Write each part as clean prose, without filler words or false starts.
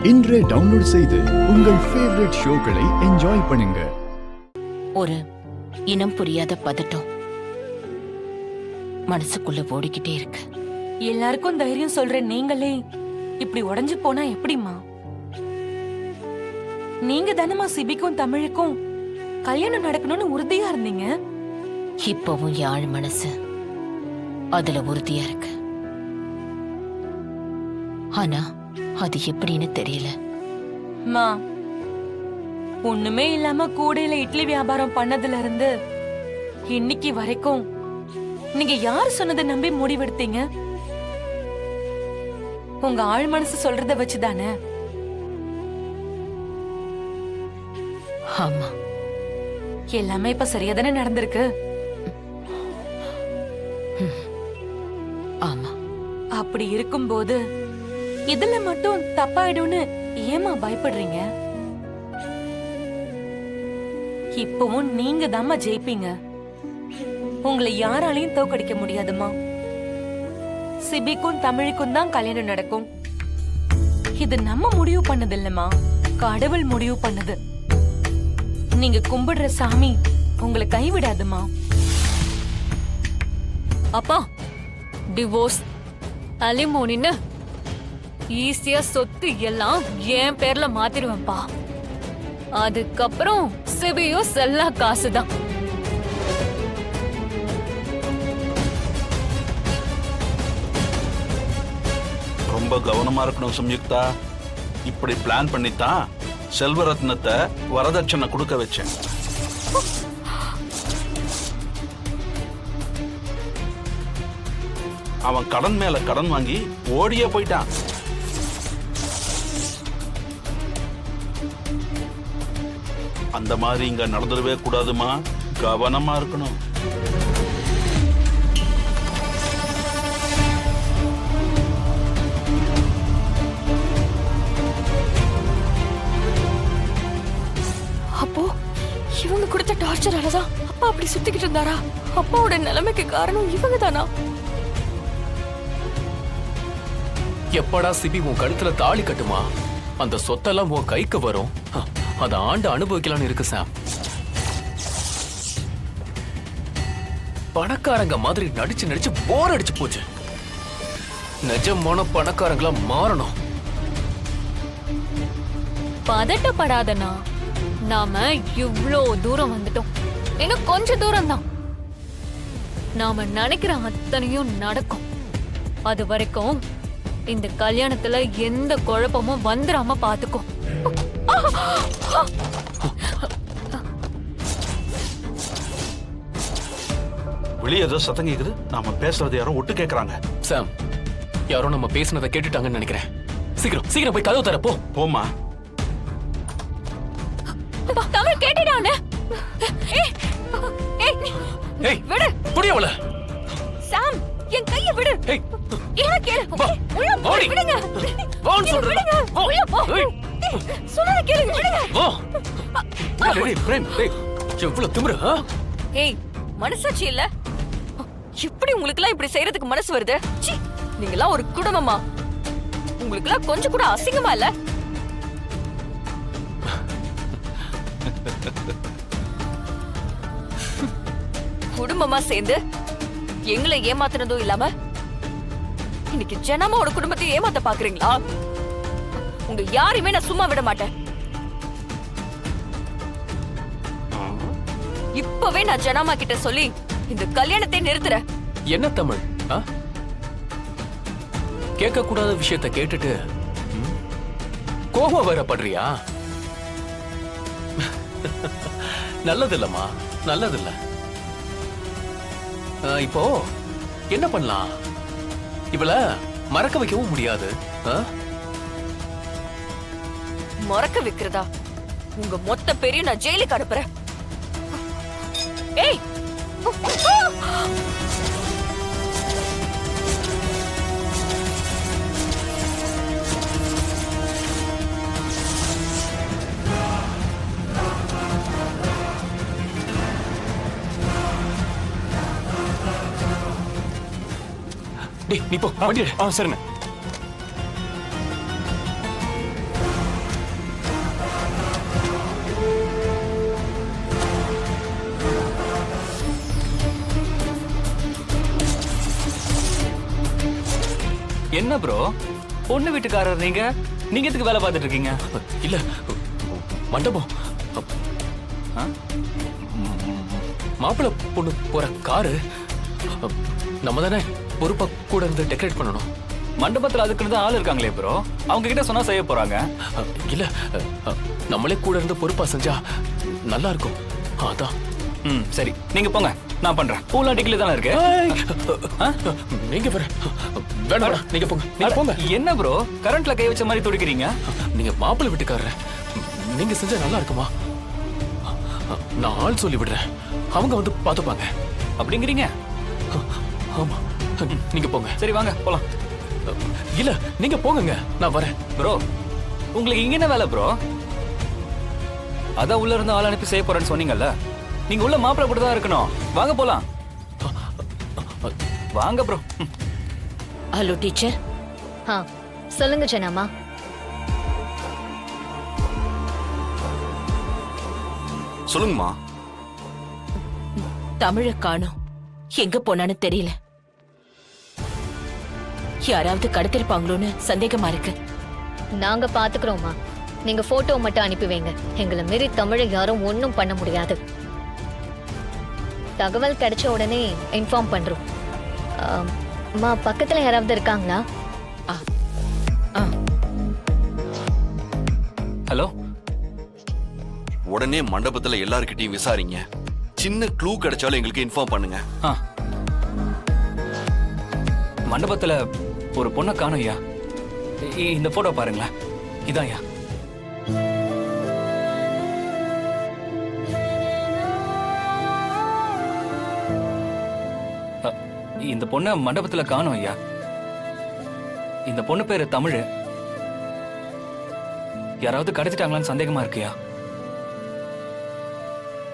இன்றே டவுன்லோட் செய்து உங்கள் ஃபேவரட் ஷோக்களை என்ஜாய் பண்ணுங்க. ஒரு இனம் புரியாத பதட்டம் மனசுக்குள்ள ஓடிக்கிட்டே இருக்கு. எல்லாருக்கும் தைரியம் சொல்ற நீங்களே இப்படி உடைஞ்சு போனா எப்படிமா? நீங்க தானமா சிபிக்கும் தமிழுக்கும் கல்யாணம் நடக்கணும்னு உறுதியா இருந்தீங்க. இப்பவும் யாழ் மனசு அதுல உறுதியா இருக்கு. ஆனா அது எப்படின்னு தெரியல. மா, ஒண்ணுமே இல்லாம கூடையில இட்லி வியாபாரம் பண்ணதுல இருந்து இன்னைக்கு வரைக்கும் நீங்க யார் சொன்னதை நம்பி முடிவெடுத்தீங்க? உங்க ஆழ் மனசு சொல்றத வச்சுதானே? ஆமா, எல்லாமே இப்ப சரியா தானே நடந்திருக்கு. ஆமா. அப்படி இருக்கும்போது இதுல மட்டும் தப்பாயிடும்னு ஏமா பயப்படுறீங்க? இப்பவும் நீங்க தாமா ஜெயிப்பீங்க. உங்களை யாராலையும் தோக்கடிக்க முடியாதுமா. சிபிக்கும் தமிழுக்கும் தான் கல்யாணம் நடக்கும். இது நம்ம முடிவு பண்ணது இல்லம்மா, கடவுள் முடிவு பண்ணது. நீங்க கும்பிடுற சாமி உங்களை கைவிடாதுமா. அப்பா, டிவோர்ஸ் அலிமோனின்னு ஈஸியா சொத்து எல்லாம் என் பேர்ல மாத்திருவேன்பா. அதுக்கப்புறம் சிபியும் செல்லா காசுதான். ரொம்ப கவனமா இருக்கணும் சம்யுக்தா. இப்படி பிளான் பண்ணித்தான் செல்வரத்னத்தை வரதட்சணை கொடுக்க வச்சேன். அவன் கடன் மேல கடன் வாங்கி ஓடியே போயிட்டான். அந்த மாதிரி இங்க நடந்துடவே கூடாதுமா, கவனமா இருக்கணும். அப்போ இவங்க கொடுத்த டார்ச்சராலதான் அப்பா அப்படி சுத்திக்கிட்டு இருந்தாரா? அப்பாவோட நிலைமைக்கு காரணம் இவங்க தானா? எப்படா சிபி உன் கழுத்துல தாலி கட்டுமா, அந்த சொத்தெல்லாம் உன் கைக்கு வரும், அதை ஆண்டு அனுபவிக்கலாம்னு இருக்கு சாம். பணக்காரங்க மாதிரி நடிச்சு நடிச்சு போர் அடிச்சு போச்சு. நிஜமான பணக்காரங்களா மாறணும். பதட்டப்படாதனா, நாம இவ்ளோ தூரம் வந்துட்டோம். இன்னும் கொஞ்ச தூரம் தான். நாம நினைக்கிற அத்தனையும் நடக்கும். அது வரைக்கும் இந்த கல்யாணத்துல எந்த குழப்பமும் வந்துடாம பாத்துக்கோ. வெளியே ஏதோ சத்தம் கேக்குது. நாம பேசுறது யாரோ ஒட்டு கேக்குறாங்க. சாம், யாரோ நம்ம பேசினதை கேட்டுட்டாங்கன்னு நினைக்கிறேன். சீக்கிரம் சீக்கிரம் போய் கதவு தர போ. போமா. தமிழ் கேட்டுடானே. ஏய், விடு. புரியவள. சாம், என் கையை விடு. ஏய், என்ன கேளு. உள்ள போ. ஓடி. விடுங்க. வான்னு சொல்றேன். விடுங்க. உள்ள போ. சொல்றத கேளுங்க. விடுங்க. வா. டேய் பிரேம், டேய். எவ்வளவு திமிரு, ஆ? ஏய், மனசாட்சி இல்ல? எப்படி உங்களுக்குலாம் இப்படி செய்யறதுக்கு மனசு வருது? சீ, நீங்கலாம் ஒரு குடும்பமா? உங்களுக்குலாம் கொஞ்சம் கூட அசிங்கமா இல்ல? குடும்பமா சேர்ந்து எங்களை ஏமாத்துனதும் இல்லாம இன்னைக்கு ஜனமாவோட குடும்பத்தை ஏமாத்த பாக்குறீங்களா? உங்க யாரையுமே நான் சும்மா விட மாட்டேன். இப்பவே நான் ஜனாமா கிட்ட சொல்லி இந்த கல்யாணத்தை நிறுத்துறேன். என்ன தமிழ், கேட்க கூடாத விஷயத்தை கேட்டுட்டு கோபம் வேற படுறியா? நல்லதில்லம்மா, நல்லதில்ல. இப்போ என்ன பண்ணலாம்? இவள மறக்க வைக்கவும் முடியாது. மறக்க வைக்கிறதா? உங்க மொத்த பேரையும் நான் ஜெயிலுக்கு அனுப்புறேன். ஏய், நீ போ, வண்டி எடு. சரிண்ணே. என்ன ப்ரோ, பொண்ணு வீட்டுக்காரர் நீங்க நீங்க எதுக்கு வேலை பார்த்துட்டு இருக்கீங்க? இல்ல மண்டபம் ஆ? மாப்பிள்ளை பொண்ணு போற காரு நம்ம தானே பொறுப்பா கூட இருந்து டெக்கரேட் பண்ணணும். மண்டபத்துல அதுக்குன்னு தான் ஆள் இருக்காங்களே ப்ரோ, அவங்க கிட்ட சொன்னா செய்ய போறாங்க. இல்ல நம்மளே கூட இருந்து பொறுப்பா செஞ்சா நல்லா இருக்கும். அதான். ம் சரி, நீங்க போங்க, நான் பண்றேன். பூலாம் டிக்கில தானே இருக்கு. ஆ? நீங்க வேணாம், நீங்க போங்க, நீங்க போங்க. என்ன ப்ரோ, கரண்ட்ல கை வச்ச மாதிரி துடிக்கிறீங்க? நீங்க மாப்பிள்ளை வீட்டுக்காரர், நீங்க செஞ்சா நல்லா இருக்குமா? நான் ஆள் சொல்லி விடுறேன், அவங்க வந்து பாத்துப்பாங்க. அப்படிங்கிறீங்க? ஆமா, நீங்க போங்க. சரி வாங்க போலாம். இல்ல நீங்க போங்க, நான் வரேன். ப்ரோ, உங்களுக்கு இங்க என்ன வேலை ப்ரோ? அதான் உள்ள இருந்து ஆள் அனுப்பி செய்ய போறேன்னு சொன்னீங்கல்ல, நீங்க உள்ள மாப்பிள்ளை கூட தான் இருக்கணும். வாங்க போலாம். வாங்க ப்ரோ. Hello teacher. சொல்லுங்க ஜனாமா. சொல்லுங்கம்மா. தமிழ காணோம், எங்க போனான்னு தெரியல. யாராவது கடத்திருப்பாங்களோன்னு சந்தேகமா இருக்கு. நாங்க பாத்துக்கிறோமா, நீங்க போட்டோ மட்டும் அனுப்பி வைங்க. எங்களை மீறி தமிழை யாரும் ஒன்னும் பண்ண முடியாது. தகவல் கிடைச்ச உடனே இன்ஃபார்ம் பண்றோம். அம்மா, பக்கத்துல யாராவது இருக்காங்களா? ஹலோ. உடனே மண்டபத்துல எல்லார்கிட்டயும் விசாரிங்க. சின்ன க்ளூ கிடைச்சாலும் எங்களுக்கு இன்ஃபார்ம் பண்ணுங்க. மண்டபத்துல ஒரு பொண்ணை காணோம் ஐயா. இந்த போட்டோ பாருங்களேன், இதான் ஐயா. இந்த பொண்ணை மண்டபத்துல காணோம் ஐயா. இந்த பொண்ணு பேரு தமிழ். யாராவது கடத்திட்டாங்களான்னு சந்தேகமா இருக்குயா.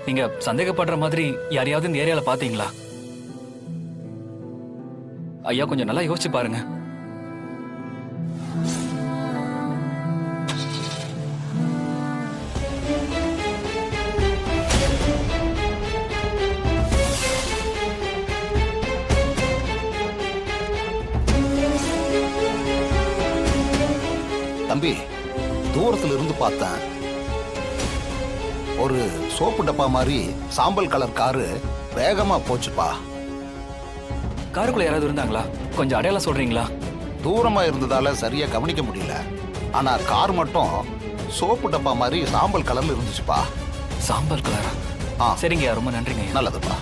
நீங்க சந்தேகப்படுற மாதிரி யாரையாவது இந்த ஏரியால பாத்தீங்களா? ஐயா கொஞ்சம் நல்லா யோசிச்சு பாருங்க. தம்பி, தூரத்துல இருந்து பார்த்தேன், ஒரு சோப்பு டப்பா மாதிரி சாம்பல் கலர் காரு வேகமா போச்சுப்பா. காருக்குள்ள யாராவது இருந்தாங்களா? கொஞ்சம் அடையாளம் சொல்றீங்களா? தூரமா இருந்ததால சரியா கவனிக்க முடியல. ஆனா கார் மட்டும் சோப்பு டப்பா மாதிரி சாம்பல் கலர்ல இருந்துச்சுப்பா. சாம்பல் கலரா? சரிங்கய்யா, ரொம்ப நன்றிங்க. நல்லதுப்பா.